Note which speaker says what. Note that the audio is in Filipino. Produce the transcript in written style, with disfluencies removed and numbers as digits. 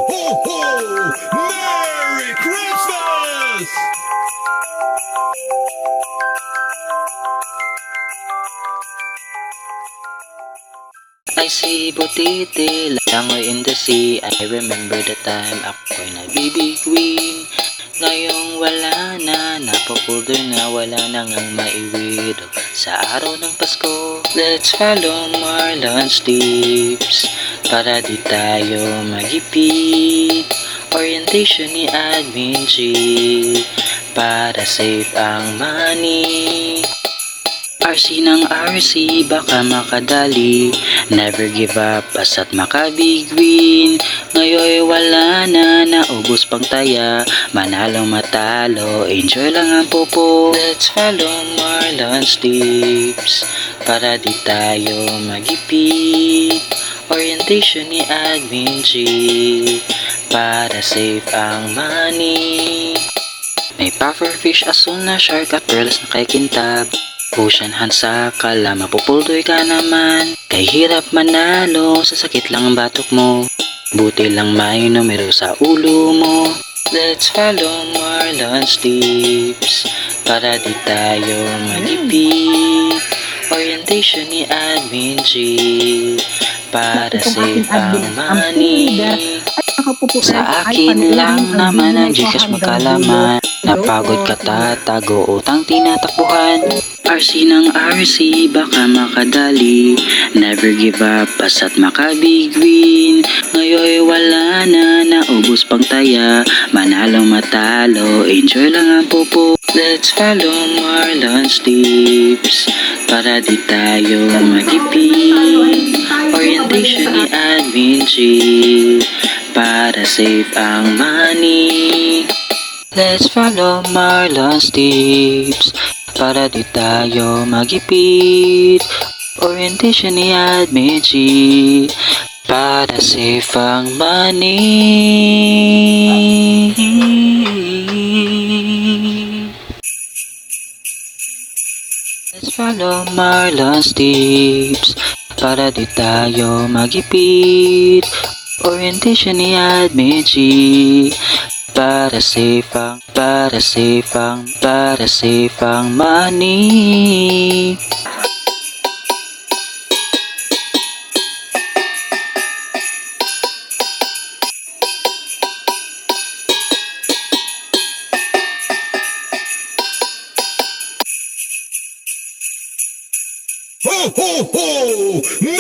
Speaker 1: ho, ho! Merry Christmas!
Speaker 2: I see butiti langoy in the sea. I remember the time ako'y nabibiguin. Ngayong wala na, napapulder na, wala na ngang maiwiro. Sa araw ng Pasko, let's follow Marlon's tips para di tayo magipit. Orientation ni Admin G para save ang money. RC ng RC, baka makadali. Never give up, basta't makabig win. Ngayon wala na, naubos pang taya. Manalo matalo, enjoy lang ang popo. Let's follow Marlon's tips para di tayo magipit. Orientation ni Admin G para save ang money. May pufferfish, asul na shark at pearls na kay kintab. Ocean hansa, kala mapupuldoy ka naman. Kay hirap manalo, sa sakit lang ang batok mo. Buti lang may numero sa ulo mo. Let's follow Marlon's tips para di tayo magipit. Orientation ni Admin G para save ang money. Sa akin lang naman ang Gcash magkalaman. Napagod ka tatago, utang tinatakbuhan. RC ng RC, baka makadali. Never give up, basta't makabig win. Ngayon wala na, naubos pang taya. Manalo matalo, enjoy lang ang popo. Let's follow Marlon's tips para di tayo magipit. Orientation ni Admin G para save ang money. Let's follow Marlon's tips para di tayo magipit. Orientation ni Admin G para save ang money. Let's follow Marlon's tips para di tayo magipit. Orientation ni Admin G para save ang money.
Speaker 1: Ho, ho, ho!